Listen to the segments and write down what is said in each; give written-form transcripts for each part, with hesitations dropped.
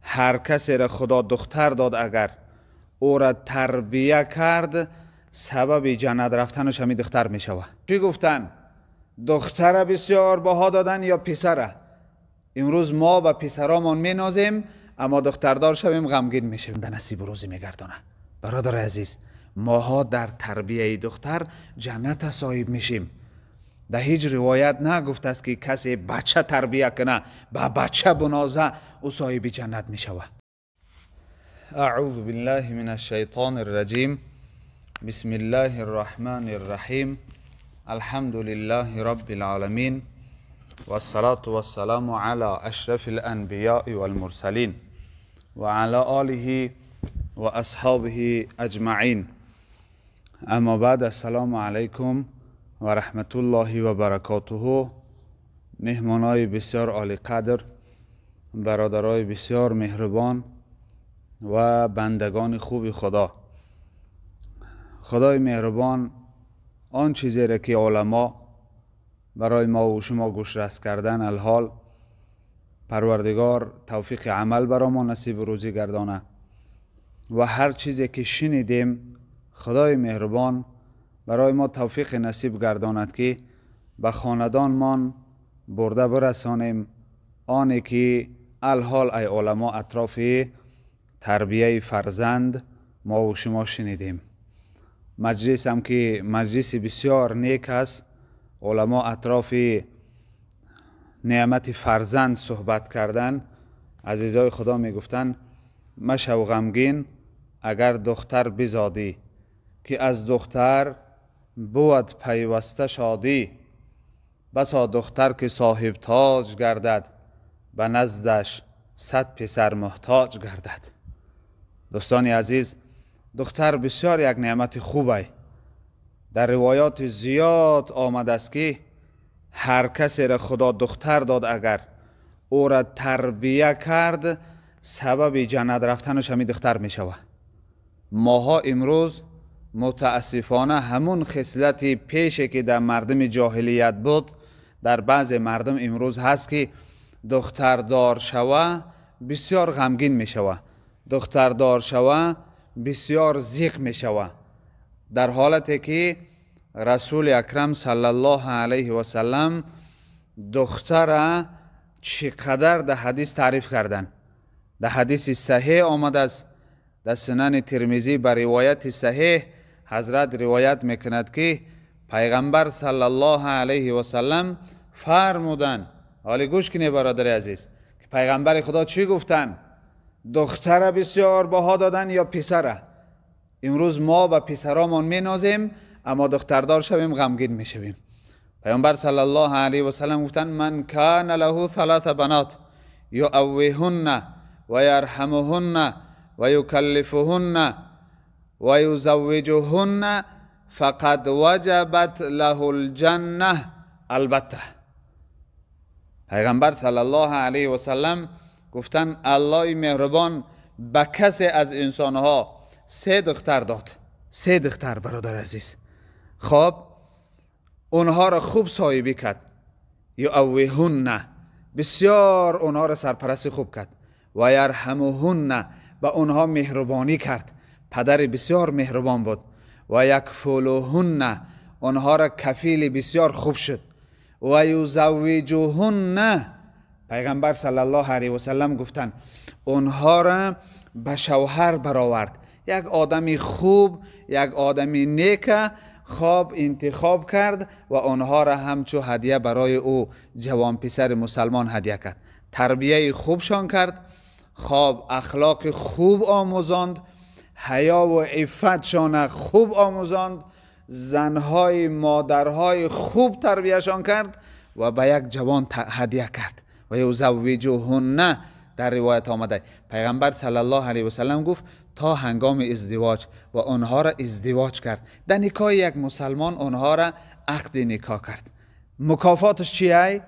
هر کسی را خدا دختر داد اگر او را تربیه کرد سبب جنت رفتنش همین دختر می شود. چی گفتن؟ دختر بسیار بها دادن یا پسره؟ امروز ما به پسرامون می نازیم اما دختردار شویم غمگین می شویم. به نصیب روزی می گردانه. برادر عزیز، ماها در تربیه دختر جنت صاحب میشیم. در هیچ روایت نگفته است که کسی بچه تربیه کنه با بچه بنازه او صاحب جنت می شود. اعوذ بالله من الشیطان الرجیم. بسم الله الرحمن الرحیم. الحمد لله رب العالمین والصلاة والسلام على اشرف الانبیاء والمرسلین و علی آله و اصحابه اجمعین. اما بعد، السلام علیکم و رحمت الله و برکاته. مهمانای بسیار عالی قدر، برادرای بسیار مهربان و بندگان خوب خدا، خدای مهربان آن چیزی را که علما برای ما و شما گوشرس کردن الحال پروردگار توفیق عمل برای ما نصیب روزی گردانه و هر چیزی که شنیدیم خدای مهربان برای ما توفیق نصیب گرداند که به خاندانمان برده برسانیم آنی که الحال ای علما اطراف تربیه فرزند ما و شما شنیدیم. مجلس هم که مجلس بسیار نیک است. علما اطراف نعمت فرزند صحبت کردن. عزیزای خدا می گفتن مشو غمگین اگر دختر بزادی که از دختر بود پیوسته شادی. بسا دختر که صاحب تاج گردد به نزدش 100 پسر محتاج گردد. دوستان عزیز، دختر بسیار یک نعمت خوبه. در روایات زیاد آمده است که هر کسی را خدا دختر داد اگر او را تربیه کرد سبب جنت رفتنش همین دختر می شود. ماها امروز متاسفانه همون خصلت پیشی که در مردم جاهلیت بود در بعض مردم امروز هست که دختردار شوه بسیار غمگین می شوه، دختردار شوه بسیار ضیق می شوه، در حالتی که رسول اکرم صلی الله علیه و سلم دختر چقدر در حدیث تعریف کردن. در حدیث صحیح آمده است، در سنن ترمذی بر روایت صحیح حضرت روایت میکند که پیغمبر صلی الله علیه و سلم فرمودن، حالی گوش کنید برادر عزیز، که پیغمبر خدا چی گفتن؟ دختر بسیار بها دادن یا پسره؟ امروز ما به پسرامون می نازیم اما دختردار شویم غمگین می شویم. پیغمبر صلی الله علیه و سلم گفتن من کان له 3 بنات یؤویهن و یرحمهن و یکلفهن و یزوجهن فقد وجبت له الجنه. البته پیغمبر صلی الله علیه و سلم گفتن الله مهربان به کسی از انسانها 3 دختر داد. 3 دختر برادر عزیز. خب اونها را خوب صاحبی کرد، یؤویهن بسیار اونها را سرپرستی خوب کرد، و یرحمهن به اونها مهربانی کرد، پدر بسیار مهربان بود، و یکفلهن اونها را کفیل بسیار خوب شد، و یزوجهن پیغمبر صلی الله علیه و سلم گفتن اونها را به شوهر برآورد. یک آدمی خوب، یک آدمی نیک خواب انتخاب کرد و آنها را همچو هدیه برای او جوان پسر مسلمان هدیه کرد. تربیه خوبشان کرد، خواب اخلاق خوب آموزاند، حیا و عفتشان خوب آموزاند، زنهای مادرهای خوب تربیهشان کرد و به یک جوان هدیه کرد. و یزوجهن در روایت آمده پیغمبر صلی الله علیه و سلم گفت تا هنگام ازدواج و آنها را ازدواج کرد. در نکاح یک مسلمان آنها را عقد نکاح کرد. مکافاتش چیه؟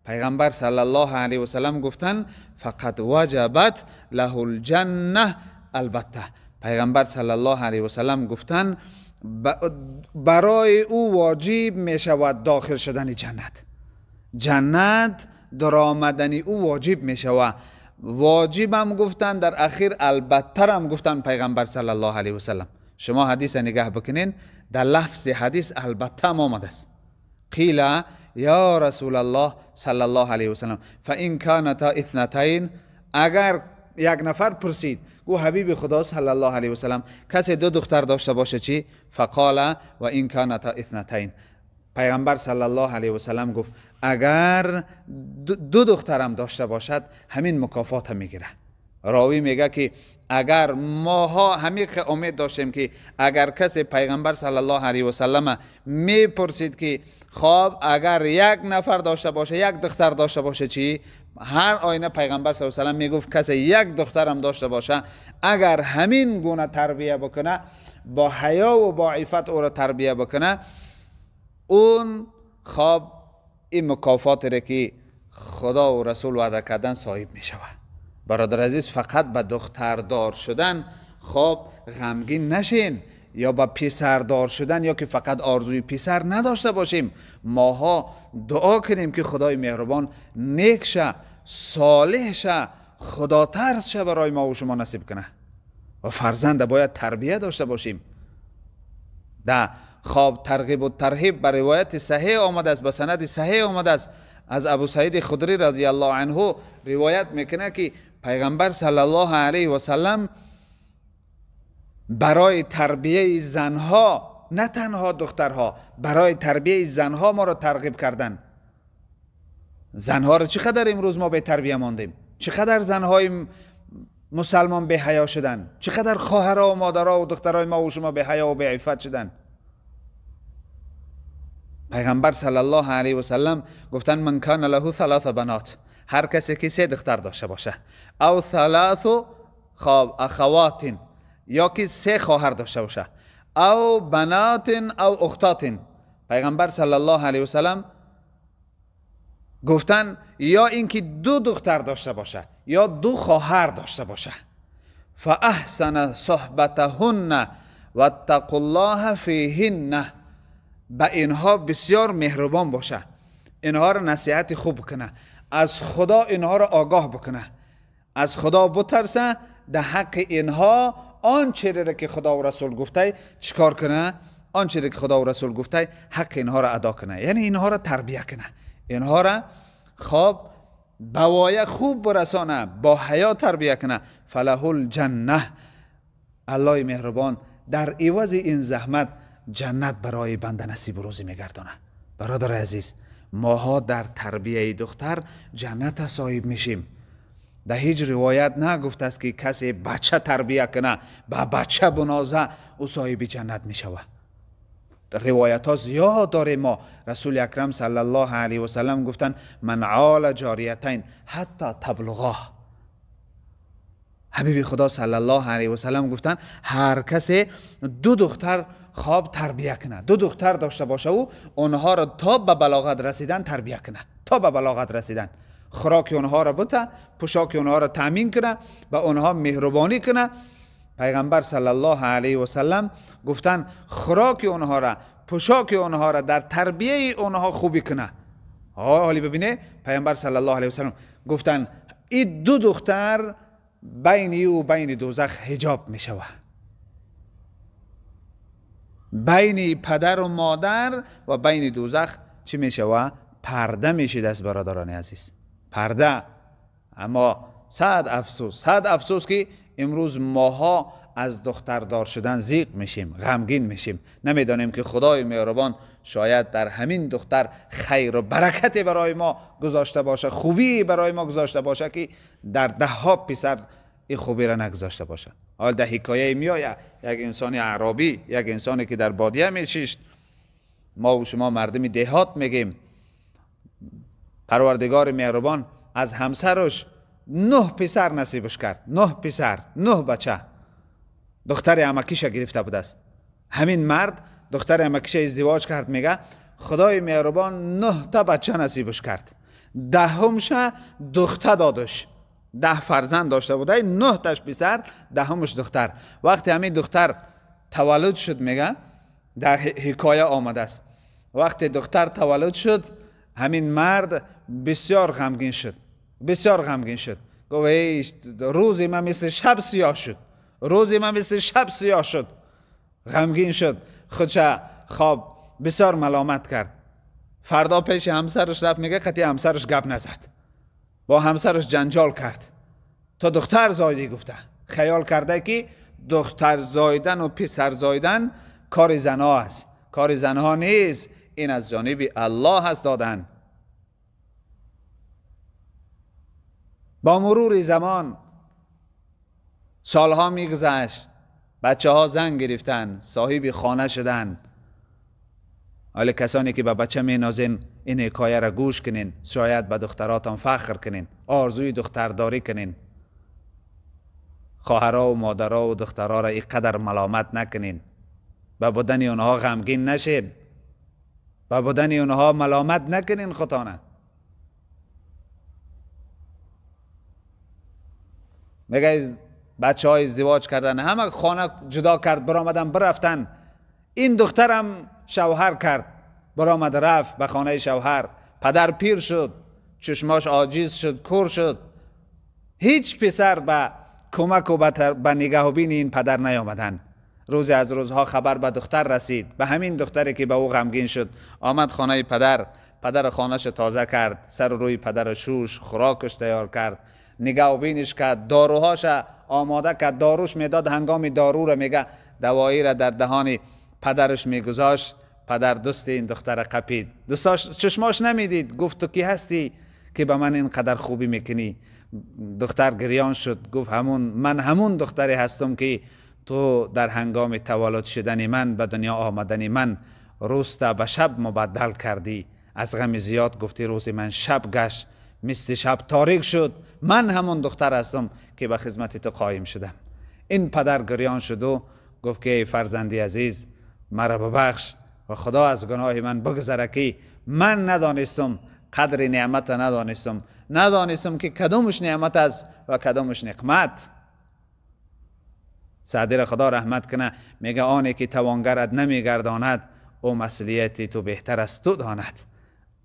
پیغمبر صلی الله علیه و سلم گفتن فقط وجبت له الجنه. البته پیغمبر صلی الله علیه و سلم گفتن برای او واجب می شود داخل شدن جنت. جنت در آمدن او واجب می شود. واجب هم گفتن، در اخیر البته هم گفتن پیغمبر صلی الله علیه و سلم. شما حدیث نگاه بکنین، در لفظ حدیث البته هم آمده است. قیل یا رسول الله صلی الله علیه و سلم فان کانتا اثنتین، اگر یک نفر پرسید گو حبیب خدا صلی الله علیه و سلم کسی دو دختر داشته باشه چی؟ فقال و این کانتا اثنتین، پیغمبر صلی الله علیه و سلم گفت اگر دو دخترم داشته باشد همین مکافات میگیره. راوی میگه که اگر ماها همین امید داشتیم که اگر کسی پیغمبر صلی الله علیه و سلم میپرسید که خب اگر یک نفر داشته باشه، یک دختر داشته باشه چی؟ هر آینه پیغمبر صلی الله علیه و سلم میگفت کسی یک دخترم داشته باشه، اگر همین گونه تربیت بکنه، با حیا و با عفت او را تربیت بکنه، اون خب این مکافات را که خدا و رسول وعده کردن صاحب می شود. برادر عزیز، فقط به دختردار شدن خب غمگین نشین، یا به پسردار شدن یا که فقط آرزوی پسر نداشته باشیم. ماها دعا کنیم که خدای مهربان نیک شه، صالح شه، خدا ترس شه برای ما و شما نصیب کنه. و فرزند باید تربیت داشته باشیم. ده خب ترغیب و ترهیب به روایت صحیح آمده است، به سند صحیح آمده است. از ابو سعید خدری رضی الله عنه روایت میکنه که پیغمبر صلی الله علیه و سلم برای تربیه زنها، نه تنها دخترها، برای تربیه زنها ما را ترغیب کردن. زنها را چقدر امروز ما به تربیه ماندیم، چقدر زنهای مسلمان به حیا شدن، چقدر خواهرها و مادرها و دخترهای ما و شما به حیا و به عفت شدن. پیغمبر صلی الله علیه و سلم گفتن من کان له ثلاث بنات، هر کسی که سه دختر داشته باشه، او ثلاث خب اخوات، یا که سه خواهر داشته باشه، او بنات او اختات، پیغمبر صلی الله علیه و سلم گفتن یا اینکه دو دختر داشته باشه یا دو خواهر داشته باشه، فاحسن صحبتهن واتقوا الله فیهن، به اینها بسیار مهربان باشه، اینها را نصیحت خوب کنه، از خدا اینها را آگاه بکنه، از خدا بترسه، در حق اینها آنچه را که خدا و رسول گفته چیکار کنه، آنچه را که خدا و رسول گفته حق اینها را ادا کنه، یعنی اینها را تربیت کنه، اینها را خب بوایه خوب برسانه، با حیا تربیت کنه. فله الجنه، الله مهربان در عوض این زحمت جنت برای بنده نصیب و روزی میگردانه. برادر عزیز، ماها در تربیه دختر جنت صاحب میشیم. در هیچ روایت نگفته است که کسی بچه تربیت کنه، با بچه بنازه او صاحب جنت میشوه. در روایت ها زیاد داره. ما رسول اکرم صلی الله علیه و سلم گفتن من عال جاریتین حتی تبلغا، حبیب خدا صلی الله علیه و سلم گفتن هر کسی دو دختر خواب تربیت کنه، دو دختر داشته باشه و اونها را تا به بلاغت رسیدن تربیت کنه، تا به بلاغت رسیدن، خوراک اونها را بده، پوشاک اونها را تامین کنه، به اونها مهربانی کنه. پیغمبر صلی الله علیه و سلم گفتن خوراک اونها را، پوشاک اونها را، در تربیه اونها خوبی کنه. حالی ببینه پیغمبر صلی الله علیه و سلم گفتن این دو دختر بین او و بین دوزخ حجاب می شود، بین پدر و مادر و بین دوزخ چی می شود؟ پرده می شود. از برادران عزیز، پرده. اما صد افسوس که امروز ماها از دختردار شدن زیغ میشیم، غمگین میشیم، نمیدانیم که خدای مهربان شاید در همین دختر خیر و برکت برای ما گذاشته باشه، خوبی برای ما گذاشته باشه که در ده ها پسر این خوبی را نگذاشته باشه. حال در حکایه میآید یک انسان اعرابی، یک انسانی که در بادیه میشیشت، ما و شما مردم دهات میگیم، پروردگار مهربان از همسرش 9 پسر نصیبش کرد، 9 پسر، 9 بچه. دختر عمکیش گرفته بود است. همین مرد دختر عمکیش ازدواج کرد، میگه خدای مهربان 9 تا بچه نصیبش کرد، 10مش دختر دادش. 10 فرزند داشته بوده، 9 تاش پسر، 10مش دختر. وقتی همین دختر تولد شد، میگه در حکایه آمده است، وقتی دختر تولد شد همین مرد بسیار غمگین شد، بسیار غمگین شد. گفت روزی من مثل شب سیاه شد، روزی من مثل شب سیاه شد. غمگین شد، خودش خواب بسیار ملامت کرد. فردا پیش همسرش رفت، میگه قطعی همسرش گپ نزد، با همسرش جنجال کرد تا دختر زایدی گفته. خیال کرده که دختر زایدن و پسر زایدن کار زنها است. کار زنها نیست، این از جانب الله هست دادن. با مرور زمان سالها میگذشت، بچه ها زن گرفتن، صاحب خانه شدن. حالا کسانی که به بچه مینازین این حکایه را گوش کنین، شاید به دختراتان فخر کنین، آرزوی دخترداری کنین. خواهرها و مادرها و دخترها را اینقدر ملامت نکنین، به بدن اونها غمگین نشین، به بدن اونها ملامت نکنین خودتان. میگه بچه های ازدواج کردن، همه خانه جدا کرد، برآمدن برفتن. این دخترم شوهر کرد، برآمد رفت به خانه شوهر. پدر پیر شد، چشماش عاجز شد، کور شد. هیچ پسر به کمک و به نگاه و بین این پدر نیامدن. روز از روزها خبر به دختر رسید، به همین دختری که به او غمگین شد. آمد خانه پدر، پدر خانهش تازه کرد، سر و روی پدر شوش، خوراکش تیار کرد، نگاه و بینش کرد، داروهاش آماده کرد، داروش میداد. هنگام دارو را میگه دوایی را در دهان پدرش میگذاشت. پدر دست این دختر قپید، دستاش چشماش نمیدید. گفت تو کی هستی که به من اینقدر خوبی میکنی؟ دختر گریان شد، گفت من همون دختری هستم که تو در هنگام تولد شدن من، به دنیا آمدن من، روز به شب مبدل کردی. از غم زیاد گفتی روز من شب گشت، مثل شب تاریک شد. من همون دختر هستم که به خدمت تو قایم شدم. این پدر گریان شد و گفت که ای فرزندی عزیز، مرا ببخش و خدا از گناه من بگذره که من ندانستم، قدر نعمت ندانستم که کدومش نعمت است و کدومش نقمت. سعدی را خدا رحمت کنه، میگه آنی که توانگرت نمیگرداند، او مسئولیتی تو بهتر از تو داند.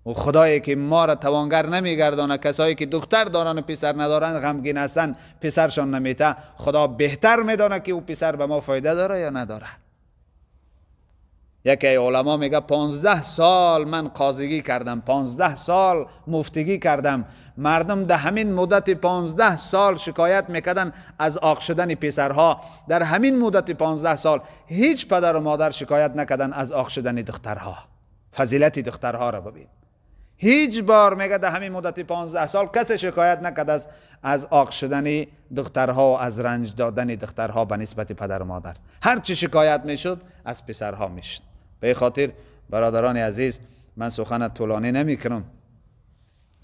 و خدایی که ما را توانگر نمیگردانه، کسایی که دختر دارن و پسر ندارن غمگین هستن، پسرشان نمیته، خدا بهتر میدانه که او پسر به ما فایده داره یا نداره. یکی علما میگه 15 سال من قاضیگی کردم، 15 سال مفتگی کردم. مردم در همین مدت 15 سال شکایت میکردن از عاق شدن پسرها. در همین مدت 15 سال هیچ پدر و مادر شکایت نکردن از عاق شدن دخترها. فضیلت دخترها را ببین. هیچ بار میگه در همین مدت 15 سال کسی شکایت نکرد از عاق شدن دخترها و از رنج دادن دخترها به نسبت پدر و مادر. هر چی شکایت میشد از پسرها میشد. به خاطر برادران عزیز، من سخن طولانی نمی کنم،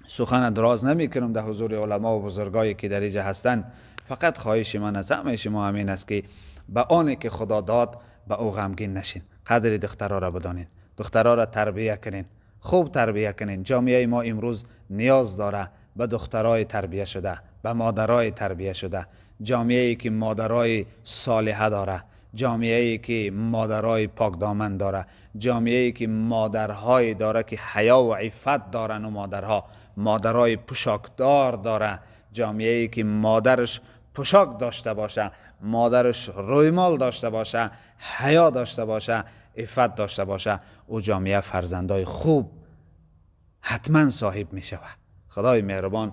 سخن دراز نمی کنم در حضور علما و بزرگایی که در اینجا هستند. فقط خواهش من از همه شما همین است که به آنی که خدا داد به او غمگین نشین. قدر دخترها را بدانین، دخترها را تربیت کنین، خوب تربیت کنین. جامعه ما امروز نیاز داره به دخترای تربیت شده، به مادرای تربیت شده. جامعه‌ای که مادرای صالحه داره، جامعه‌ای که مادرای پاک دامن داره، جامعه‌ای که مادرهای داره که حیا و عفت دارن و مادرای پوشاکدار داره، جامعه‌ای که مادرش پوشاک داشته باشه، مادرش رویمال داشته باشه، حیا داشته باشه، عفت داشته باشه، او جامعه فرزندای خوب حتما صاحب می شود. خدای مهربان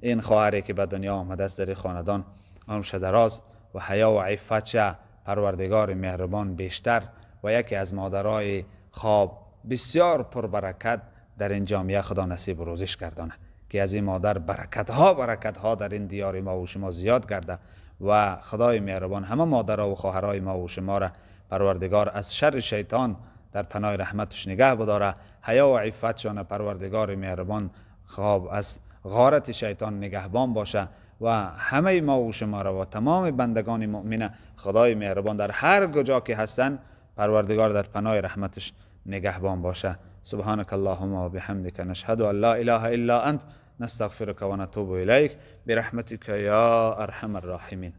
این خواهری که به دنیا آمده است در خاندان عمرش دراز و حیا و عفتش پروردگار مهربان بیشتر و یکی از مادرای خواب بسیار پربرکت در این جامعه خدا نصیب روزش گردانه که از این مادر برکت ها در این دیار ما و شما زیاد گرده و خدای مهربان همه مادرها و خواهرای ما و شما را پروردگار از شر شیطان در پناه رحمتش نگه بداره. حیا و عفتشان پروردگار مهربان خواب از غارت شیطان نگهبان باشه و همه ما و شما را و تمام بندگان مؤمن خدای مهربان در هر کجا که هستن پروردگار در پناه رحمتش نگهبان باشه. سبحانك اللهم و بحمدك نشهد ان لا اله الا انت نستغفرك و نتوب الیک برحمتك یا ارحم الراحمین.